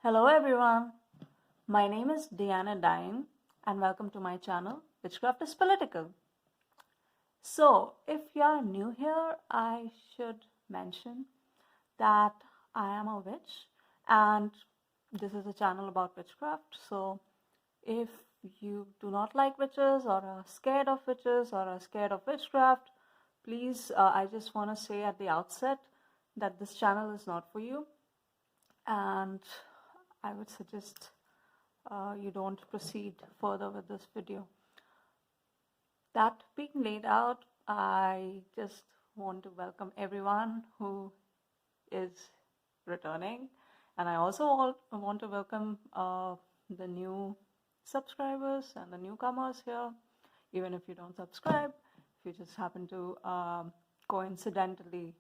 Hello everyone, my name is Diane and welcome to my channel, Witchcraft is Political. So, if you are new here, I should mention that I am a witch and this is a channel about witchcraft. So, if you do not like witches or are scared of witches or are scared of witchcraft, please, I just want to say at the outset that this channel is not for you. And I would suggest you don't proceed further with this video. That being laid out, I just want to welcome everyone who is returning, and I also want to welcome the new subscribers and the newcomers here. Even if you don't subscribe, if you just happen to coincidentally,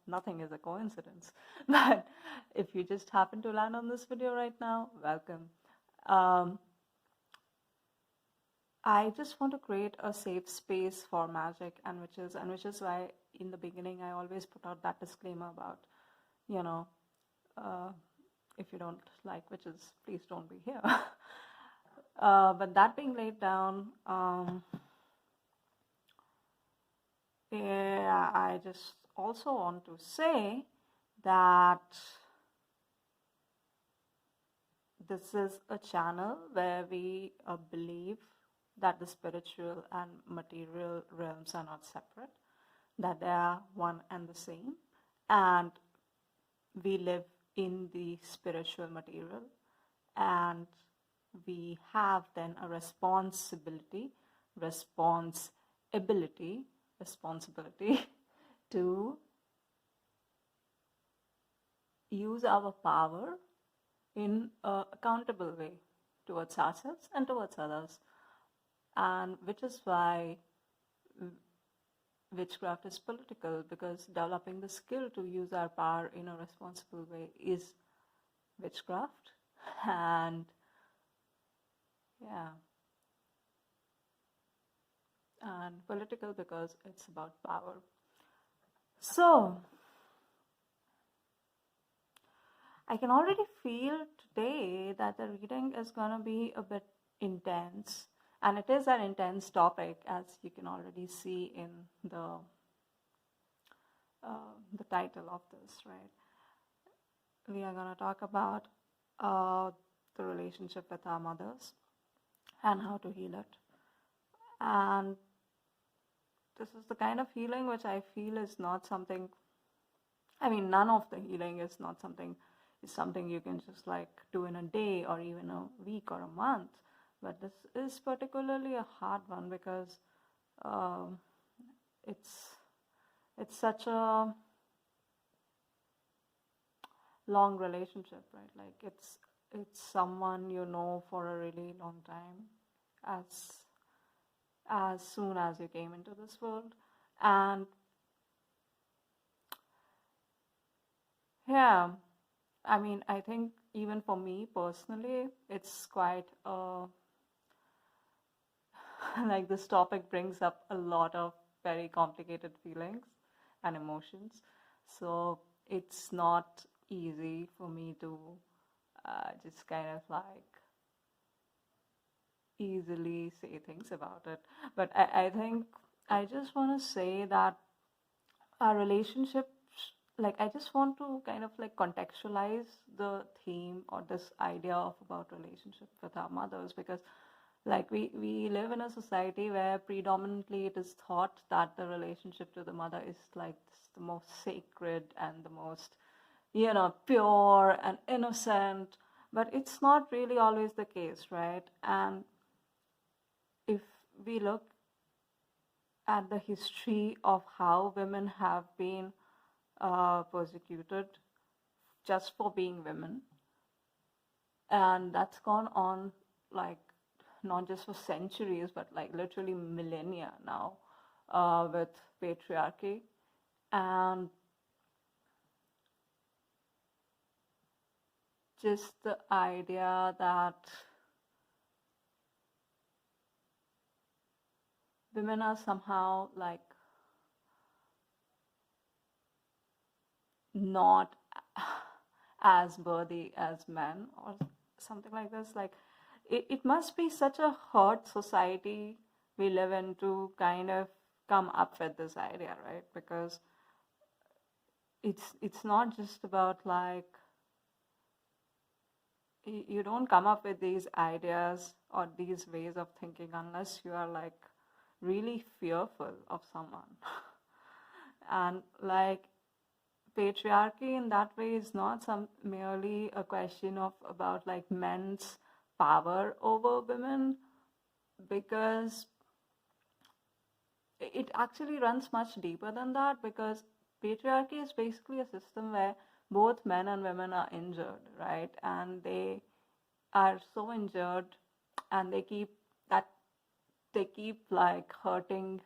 nothing is a coincidence, but if you just happen to land on this video right now, welcome. I just want to create a safe space for magic and witches, and which is why in the beginning I always put out that disclaimer about, if you don't like witches, please don't be here. But that being laid down, yeah, I just also want to say that this is a channel where we believe that the spiritual and material realms are not separate, that they are one and the same, and we live in the spiritual material, and we have then a responsibility to use our power in an accountable way towards ourselves and towards others. And which is why witchcraft is political, because developing the skill to use our power in a responsible way is witchcraft. And yeah, and political because it's about power. So I can already feel today that the reading is going to be a bit intense, and it is an intense topic, as you can already see in the title of this, right? We are going to talk about the relationship with our mothers and how to heal it. And this is the kind of healing which I feel is not something, none of the healing is not something, is something you can just like do in a day or even a week or a month. But this is particularly a hard one because it's such a long relationship, right? Like it's someone you know for a really long time, as soon as you came into this world. And yeah, I think even for me personally, it's quite like this topic brings up a lot of very complicated feelings and emotions. So it's not easy for me to just kind of like easily say things about it. But I think I just want to say that our relationship, like I just want to kind of like contextualize the theme or this idea of about relationship with our mothers, because like we live in a society where predominantly it is thought that the relationship to the mother is like the most sacred and the most pure and innocent, but it's not really always the case, right? And if we look at the history of how women have been persecuted just for being women, and that's gone on like not just for centuries but like literally millennia now, with patriarchy. And just the idea that women are somehow like not as worthy as men or something like this. Like it must be such a hurt society we live in to kind of come up with this idea, right? Because it's not just about like you don't come up with these ideas or these ways of thinking unless you are like really fearful of someone. And like patriarchy in that way is not some merely a question of about like men's power over women, because it actually runs much deeper than that, because patriarchy is basically a system where both men and women are injured, right? And they are so injured, and that they keep like hurting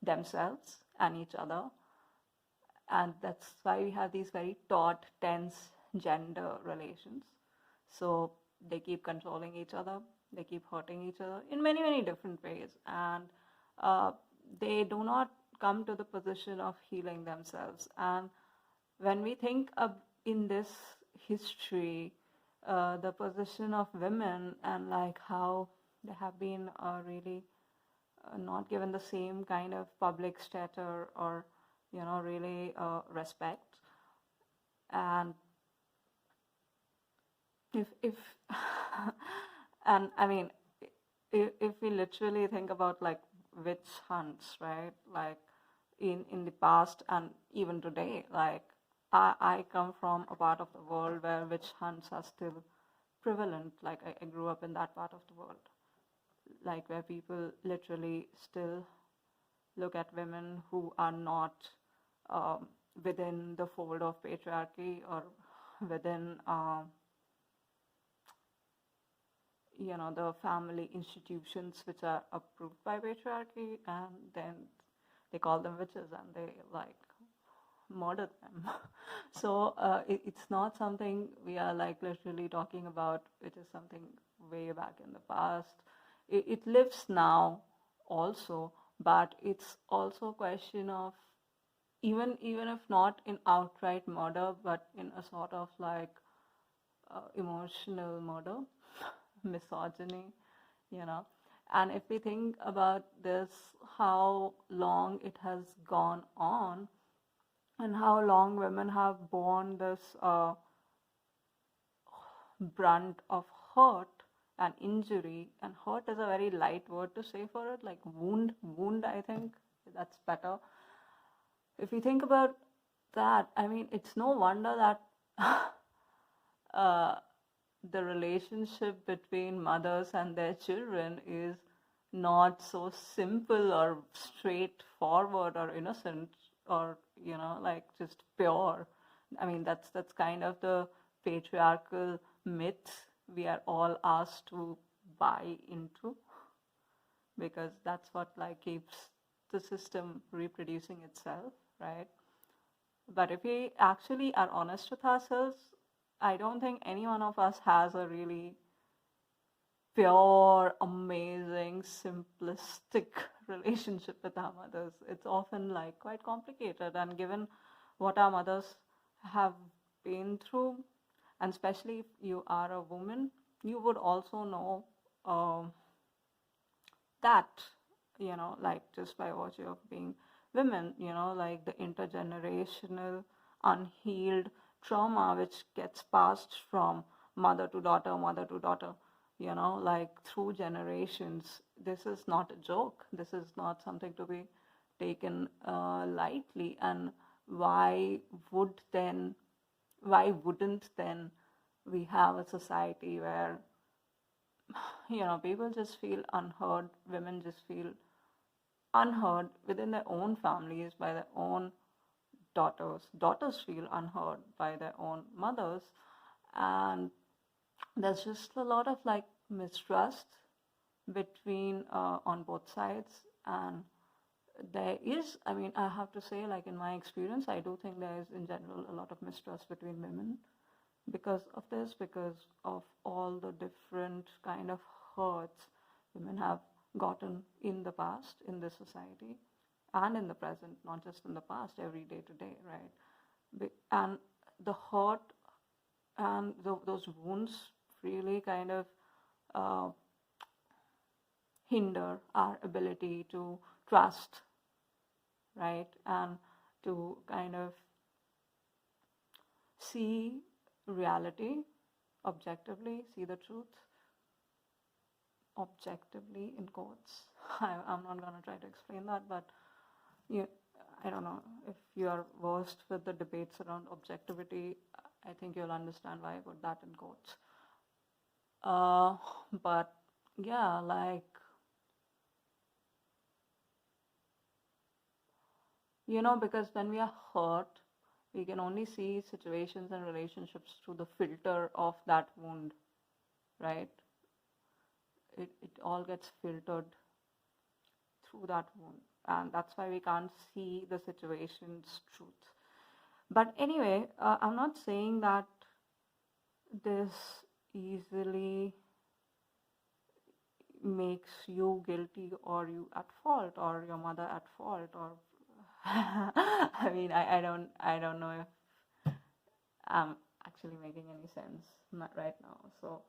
themselves and each other. And that's why we have these very taut, tense gender relations. So they keep controlling each other, they keep hurting each other in many, many different ways. And uh, they do not come to the position of healing themselves. And when we think of in this history, the position of women and like how they have been really not given the same kind of public stature or really respect. And if and I mean, if we literally think about like witch hunts, right? Like in the past and even today, like I come from a part of the world where witch hunts are still prevalent. Like I grew up in that part of the world, like where people literally still look at women who are not within the fold of patriarchy or within the family institutions which are approved by patriarchy, and then they call them witches and they like murder them. So it's not something we are like literally talking about, which is something way back in the past. It lives now also, but it's also a question of even if not in outright murder, but in a sort of like emotional murder, misogyny, you know. And if we think about this, how long it has gone on, and how long women have borne this brunt of hurt and injury. And hurt is a very light word to say for it, like wound, I think that's better. If you think about that, I mean, it's no wonder that the relationship between mothers and their children is not so simple or straightforward or innocent or like just pure. I mean, that's kind of the patriarchal myth we are all asked to buy into, because that's what like keeps the system reproducing itself, right? But if we actually are honest with ourselves, I don't think any one of us has a really pure, amazing, simplistic relationship with our mothers. It's often like quite complicated, and given what our mothers have been through, and especially if you are a woman, you would also know that, like just by virtue of being women, like the intergenerational unhealed trauma which gets passed from mother to daughter, like through generations. This is not a joke. This is not something to be taken lightly. And why would then, why wouldn't then we have a society where people just feel unheard, women just feel unheard within their own families by their own daughters. Daughters feel unheard by their own mothers. And there's just a lot of like mistrust between on both sides. And there is, I mean, I have to say, like in my experience, I do think there is in general a lot of mistrust between women because of this, because of all the different kind of hurts women have gotten in the past in this society and in the present, not just in the past, every day to day, right? And the hurt and those wounds really kind of uh, hinder our ability to trust, right? And to kind of see reality objectively, see the truth objectively in quotes. I'm not going to try to explain that, but you, I don't know if you are versed with the debates around objectivity. I think you'll understand why I put that in quotes. But yeah, like, because when we are hurt, we can only see situations and relationships through the filter of that wound, right? It all gets filtered through that wound, and that's why we can't see the situation's truth. But anyway, I'm not saying that this easily makes you guilty or you at fault or your mother at fault, or I mean, I don't know if I'm actually making any sense right now. So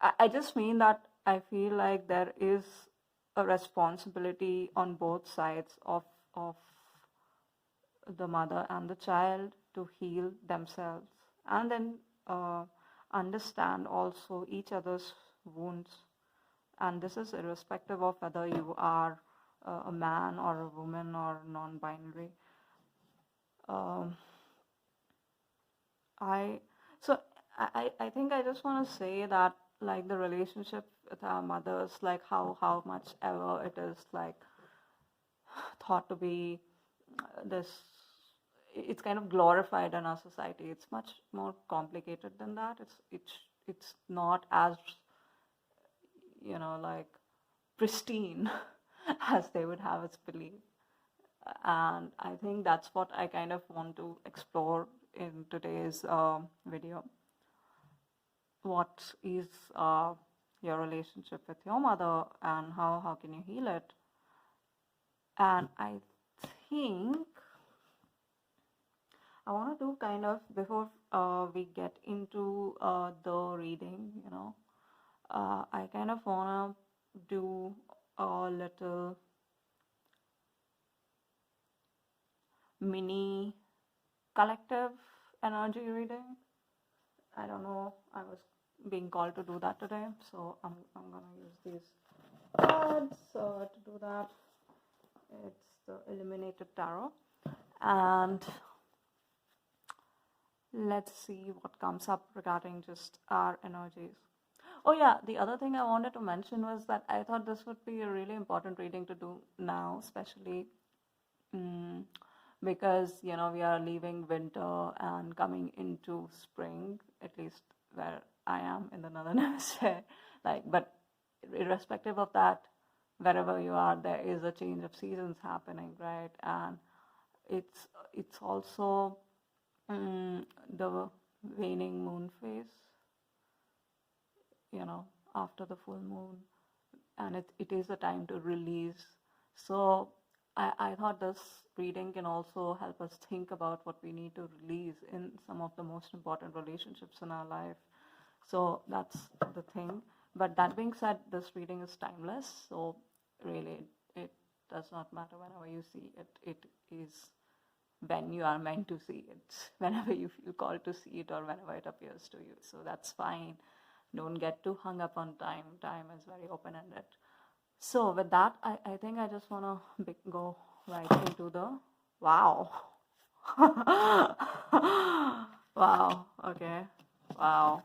I just mean that I feel like there is a responsibility on both sides of the mother and the child to heal themselves, and then understand also each other's wounds. And this is irrespective of whether you are a man or a woman or non-binary. I think I just want to say that, like, the relationship with our mothers, like how much ever it is like thought to be this, it's kind of glorified in our society. It's much more complicated than that. It's not as like pristine as they would have us believe. And I think that's what I kind of want to explore in today's video. What is your relationship with your mother, and how can you heal it? And I think I want to do kind of, before we get into the reading, I kind of want to do a little mini collective energy reading. I don't know, I was being called to do that today, so I'm gonna use these cards to do that. It's the Illuminated Tarot, and let's see what comes up regarding just our energies. Oh yeah, the other thing I wanted to mention was that I thought this would be a really important reading to do now, especially because we are leaving winter and coming into spring, at least where I am in the northern hemisphere. But irrespective of that, wherever you are, there is a change of seasons happening, right? And it's also the waning moon phase, after the full moon, and it is a time to release. So I thought this reading can also help us think about what we need to release in some of the most important relationships in our life. So that's the thing. But that being said, this reading is timeless, so really it does not matter whenever you see it. It is when you are meant to see it, whenever you feel called to see it, or whenever it appears to you. So that's fine. Don't get too hung up on time. Time is very open-ended. So with that, I think I just want to go right into the wow. Wow. Okay. Wow.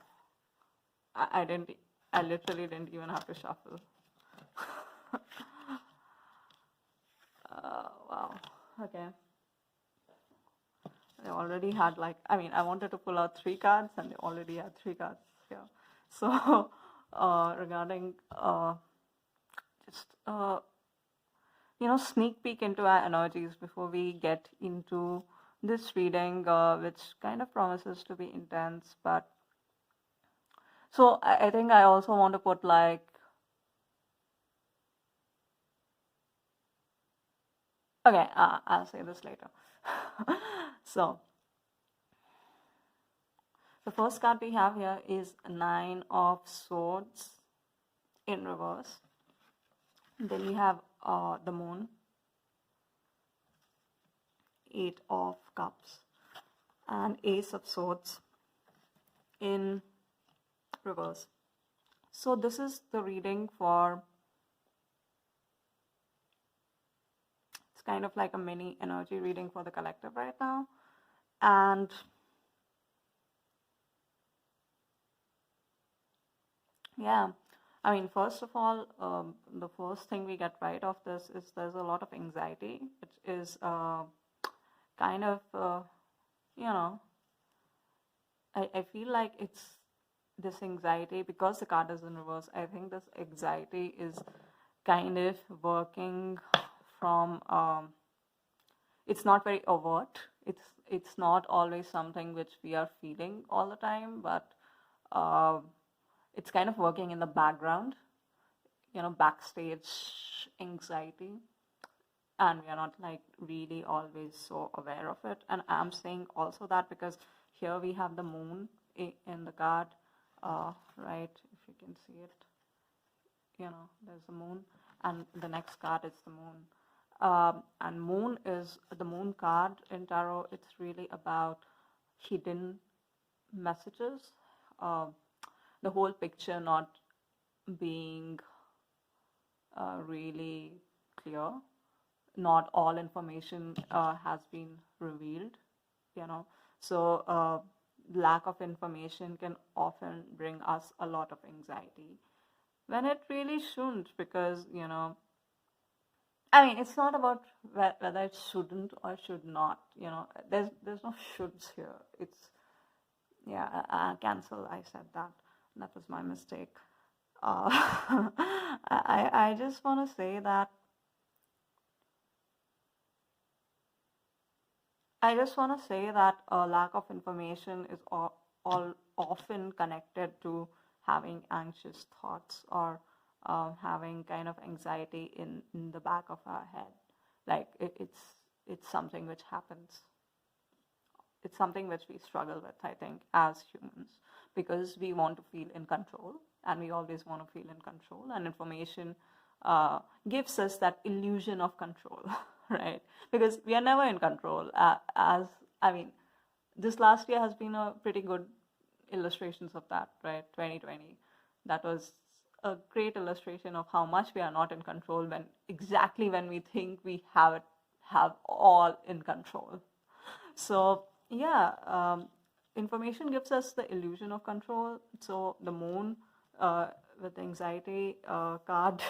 I literally didn't even have to shuffle. Wow. Okay. They already had I wanted to pull out 3 cards, and they already had 3 cards here. So regarding just sneak peek into our energies before we get into this reading, which kind of promises to be intense. But so I think I also want to put okay, I'll say this later. So The first card we have here is 9 of Swords in reverse. Then we have the Moon, 8 of Cups, and Ace of Swords in reverse. So this is the reading for, it's kind of like a mini energy reading for the collective right now. And yeah, I mean, first of all, the first thing we get right off this is there's a lot of anxiety, which is kind of, you know, I feel like it's this anxiety, because the card is in reverse, I think this anxiety is kind of working from, it's not very overt. It's not always something which we are feeling all the time, but it's kind of working in the background, backstage anxiety, and we are not like really always so aware of it. And I'm saying also that because here we have the Moon in the card, right? If you can see it, there's the Moon, and the next card is the Moon. And Moon is the Moon card in tarot. It's really about hidden messages, the whole picture not being really clear. Not all information has been revealed, so lack of information can often bring us a lot of anxiety when it really shouldn't, because I mean, it's not about whether it shouldn't or should not. There's no shoulds here. It's cancel. I said that. That was my mistake. I just want to say that. I just want to say that a lack of information is all often connected to having anxious thoughts, or having kind of anxiety in the back of our head. Like it's something which happens. It's something which we struggle with, I think, as humans, because we want to feel in control, and we always want to feel in control, and information gives us that illusion of control, right? Because we are never in control. This last year has been a pretty good illustrations of that, right? 2020, that was a great illustration of how much we are not in control when we think we have all in control. So information gives us the illusion of control. So the Moon with the anxiety card,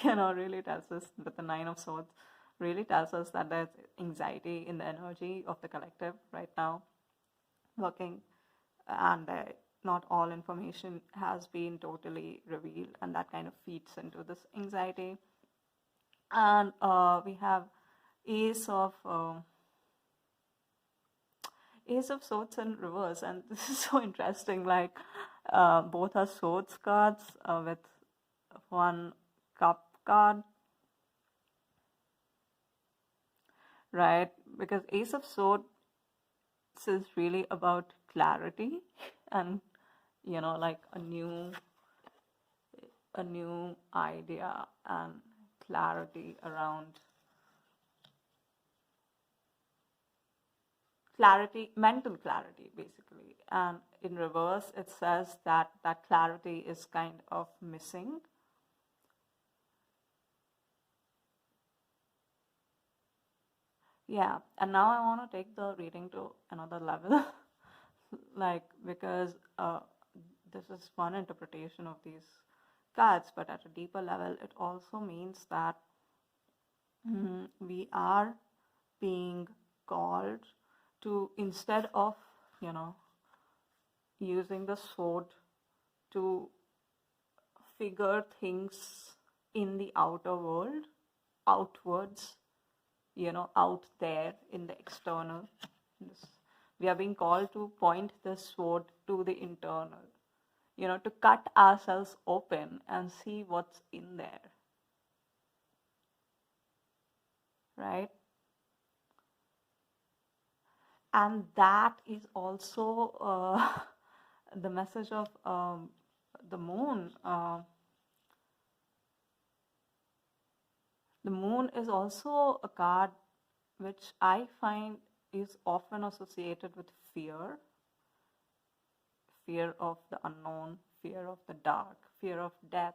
really tells us, with the 9 of Swords, really tells us that there's anxiety in the energy of the collective right now working, and not all information has been totally revealed, and that kind of feeds into this anxiety. And we have Ace of Swords in reverse, and this is so interesting. Like both are Swords cards with one Cup card, right? Because Ace of Swords is really about clarity and like a new idea and clarity around mental clarity, basically. And in reverse, it says that clarity is kind of missing. Yeah, and now I want to take the reading to another level, like, because this is one interpretation of these cards, but at a deeper level, it also means that we are being called to, instead of using the sword to figure things in the outer world, outwards, out there in the external, we are being called to point the sword to the internal, to cut ourselves open and see what's in there, right? And that is also the message of the moon. The moon is also a card which I find is often associated with fear, fear of the unknown, fear of the dark, fear of death.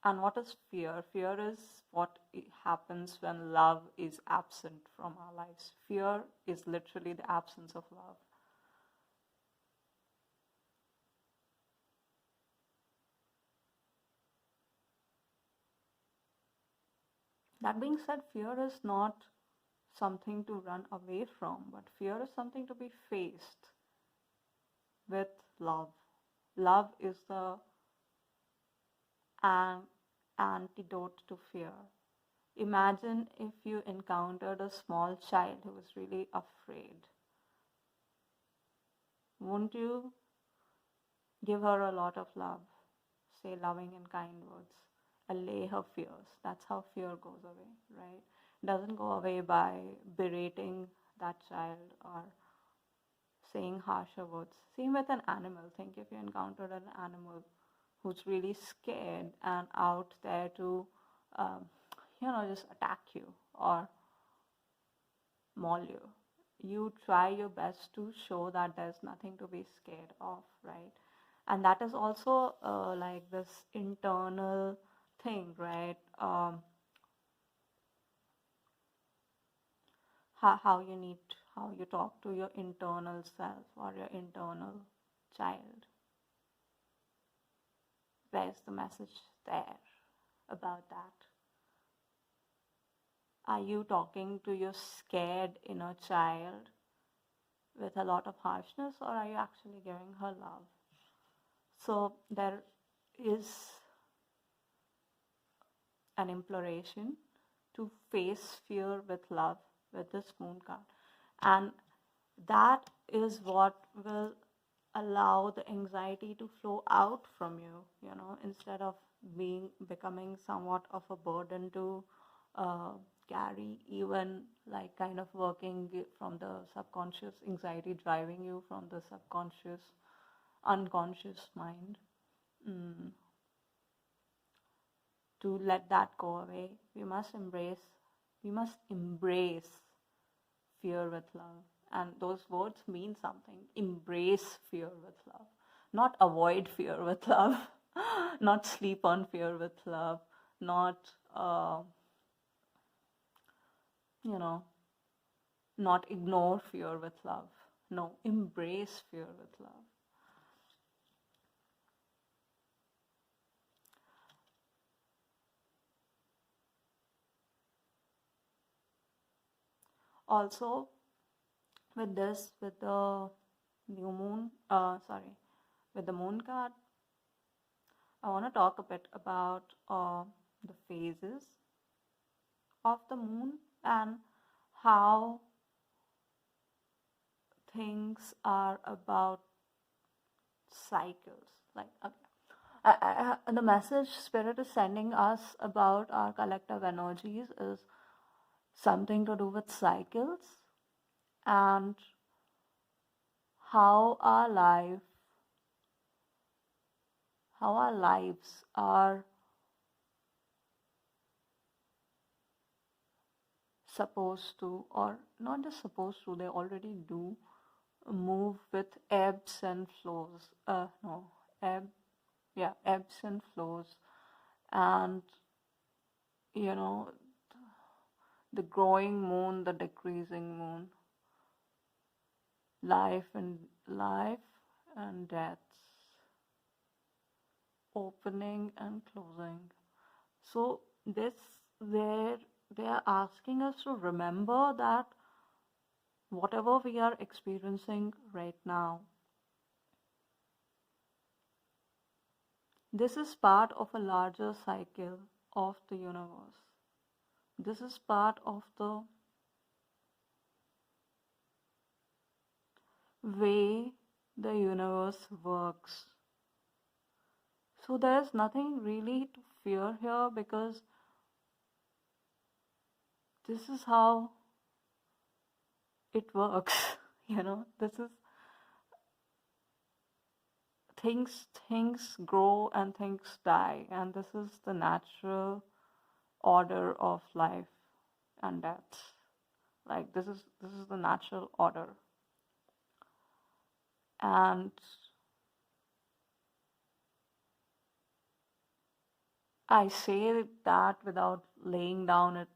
And what is fear? Fear is what happens when love is absent from our lives. Fear is literally the absence of love. That being said, fear is not something to run away from, but fear is something to be faced with love. Love is the antidote to fear. Imagine if you encountered a small child who was really afraid. Won't you give her a lot of love? Say loving and kind words. Allay her fears. That's how fear goes away, right? It doesn't go away by berating that child or saying harsher words. Same with an animal. Think if you encountered an animal who's really scared and out there to, just attack you or maul you. You try your best to show that there's nothing to be scared of, right? And that is also like this internal thing, right? How you talk to your internal self or your internal child. Where's the message there about that? Are you talking to your scared inner child with a lot of harshness, or are you actually giving her love? So there is an imploration to face fear with love with this moon card. And that is what will allow the anxiety to flow out from you, instead of becoming somewhat of a burden to carry, even like kind of working from the subconscious, anxiety driving you from the subconscious, unconscious mind. To let that go away, we must embrace fear with love. And those words mean something. Embrace fear with love, not avoid fear with love, not sleep on fear with love, not not ignore fear with love. No, embrace fear with love. Also, with the new moon, with the moon card, I want to talk a bit about the phases of the moon and how things are about cycles. Like, the message Spirit is sending us about our collective energies is something to do with cycles and how our lives are supposed to, or not just supposed to, they already do move with ebbs and flows. Ebbs and flows. And the growing moon, the decreasing moon, life and death, opening and closing. So where they are asking us to remember that whatever we are experiencing right now, this is part of a larger cycle of the universe. This is part of the way the universe works. So there's nothing really to fear here, because this is how it works. This is things grow and things die, and this is the natural order of life and death. Like this is the natural order. And I say that without laying down it,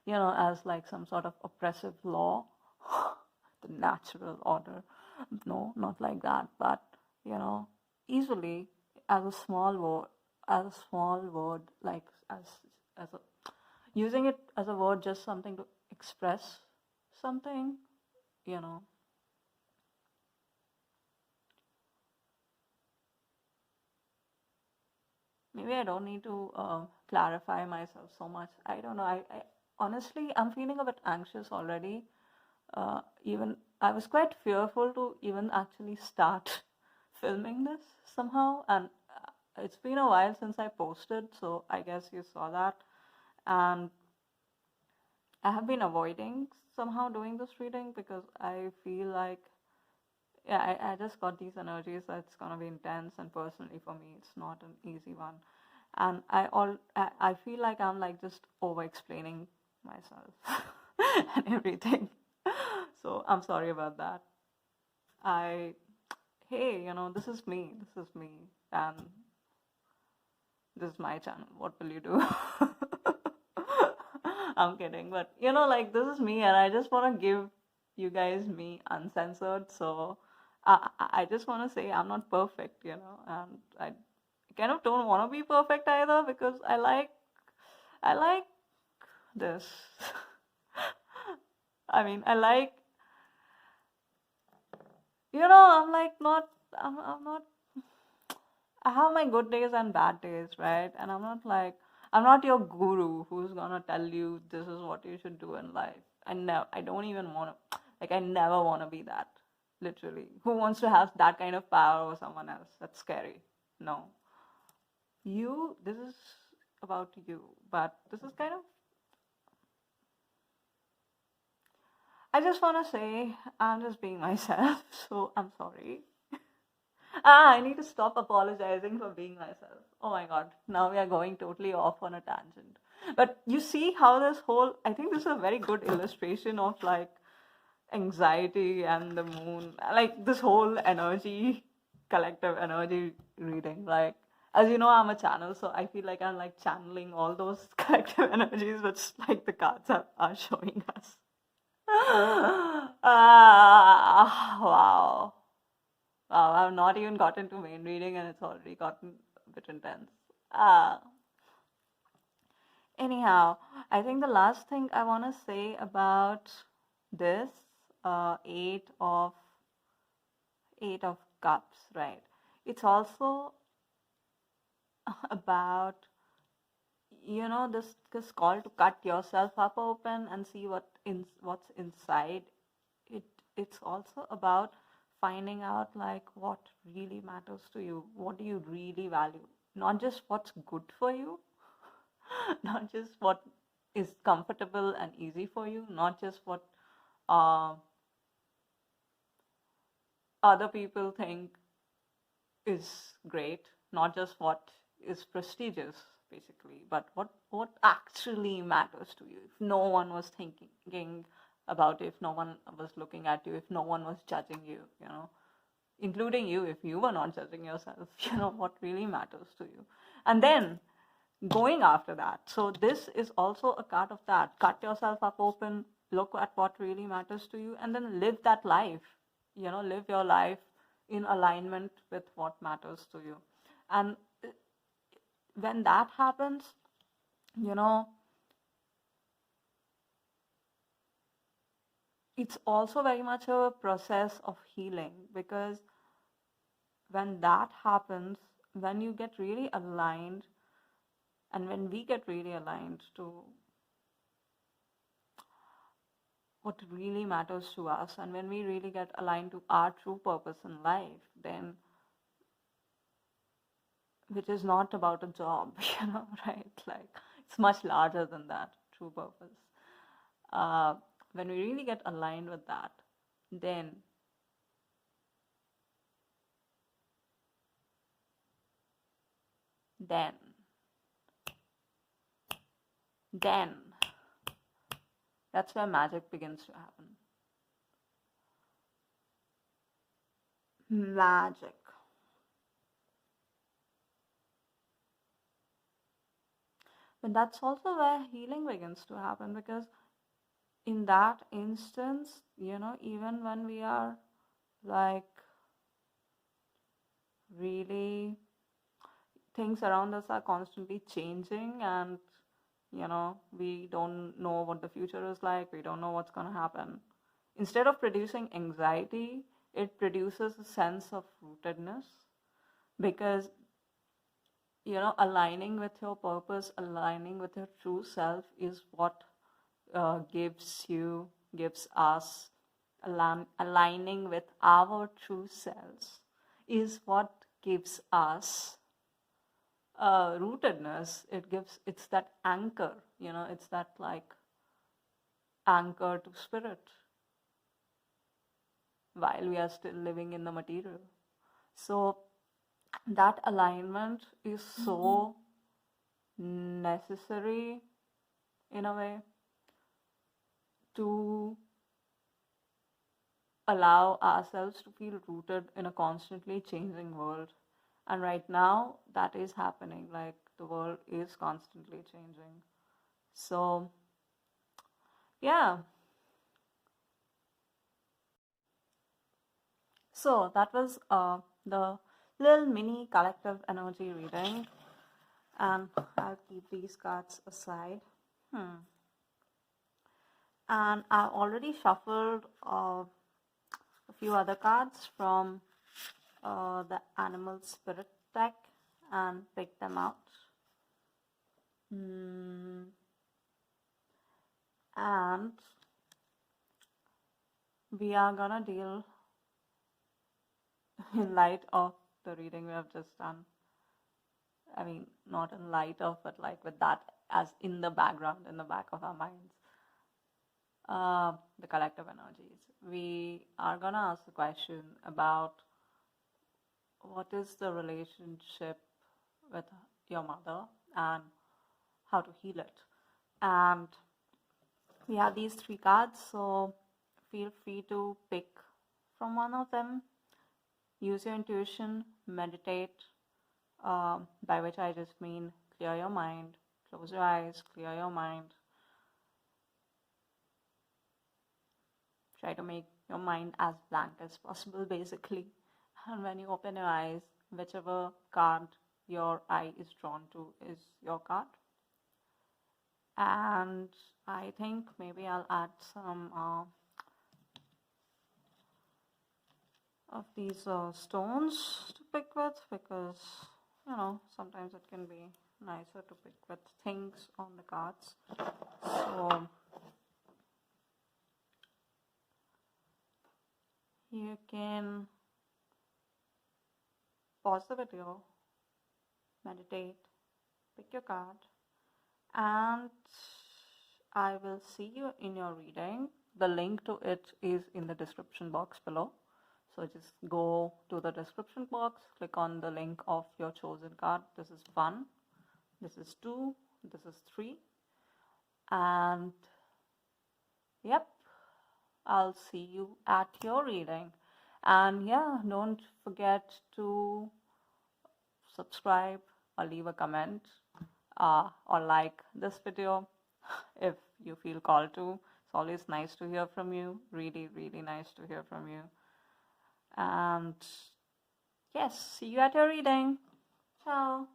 as like some sort of oppressive law, the natural order. No, not like that, but you know, easily as a small word, like as a using it as a word, just something to express something, you know. Maybe I don't need to clarify myself so much. I don't know. I honestly, I'm feeling a bit anxious already. Even I was quite fearful to even actually start filming this somehow, and it's been a while since I posted, so I guess you saw that. And I have been avoiding somehow doing this reading because I feel like, yeah, I just got these energies that it's gonna be intense, and personally for me, it's not an easy one. And I feel like I'm like just over explaining myself and everything. So I'm sorry about that. I Hey, this is me. This is me, and this is my channel. What will you do? I'm kidding, but like this is me, and I just want to give you guys me uncensored. So I just want to say I'm not perfect, and I kind of don't want to be perfect either because I like this. I mean, I like, I'm like not, I'm not, I have my good days and bad days, right? And I'm not your guru who's gonna tell you this is what you should do in life. I don't even wanna, like, I never wanna be that, literally. Who wants to have that kind of power over someone else? That's scary. No. This is about you, but this is kind of, I just wanna say, I'm just being myself, so I'm sorry. I need to stop apologizing for being myself. Oh my god, now we are going totally off on a tangent. But you see how I think this is a very good illustration of like anxiety and the moon, like this whole energy, collective energy reading. Like, as you know, I'm a channel, so I feel like I'm like channeling all those collective energies, which like the cards are showing us. Wow. Wow, I've not even gotten to main reading and it's already gotten a bit intense. Uh, Anyhow, I think the last thing I want to say about this eight of cups, right? It's also about this call to cut yourself up open and see what's inside. It's also about finding out like what really matters to you. What do you really value? Not just what's good for you, not just what is comfortable and easy for you, not just what uh, other people think is great, not just what is prestigious, basically, but what actually matters to you. If no one was thinking about it, if no one was looking at you, if no one was judging you, including you, if you were not judging yourself, what really matters to you. And then going after that. So this is also a part of that. Cut yourself up open, look at what really matters to you, and then live that life. Live your life in alignment with what matters to you. And when that happens, you know, it's also very much a process of healing, because when that happens, when you get really aligned, and when we get really aligned to what really matters to us, and when we really get aligned to our true purpose in life, then which is not about a job, right? Like, it's much larger than that, true purpose. when we really get aligned with that, then then that's where magic begins to happen. Magic. But that's also where healing begins to happen, because in that instance, even when we are like really, things around us are constantly changing, and we don't know what the future is like, we don't know what's going to happen. Instead of producing anxiety, it produces a sense of rootedness, because aligning with your purpose, aligning with your true self is what gives us, aligning with our true selves is what gives us rootedness. It's that anchor, it's that like anchor to spirit while we are still living in the material. So that alignment is so necessary in a way to allow ourselves to feel rooted in a constantly changing world. And right now that is happening, like the world is constantly changing. So yeah, so that was the little mini collective energy reading, and I'll keep these cards aside. And I've already shuffled a few other cards from the animal spirit deck and picked them out. And we are gonna deal in light of the reading we have just done. I mean, not in light of, but like with that as in the background, in the back of our minds. The collective energies. We are gonna ask the question about what is the relationship with your mother and how to heal it. And we have these 3 cards, so feel free to pick from one of them. Use your intuition, meditate, by which I just mean clear your mind, close your eyes, clear your mind. Try to make your mind as blank as possible, basically. And when you open your eyes, whichever card your eye is drawn to is your card. And I think maybe I'll add some of these stones to pick with, because sometimes it can be nicer to pick with things on the cards. So you can pause the video, meditate, pick your card, and I will see you in your reading. The link to it is in the description box below. So just go to the description box, click on the link of your chosen card. This is 1, this is 2, this is 3. And yep, I'll see you at your reading. And yeah, don't forget to subscribe or leave a comment or like this video if you feel called to. It's always nice to hear from you. Really, really nice to hear from you. And yes, see you at your reading. Ciao.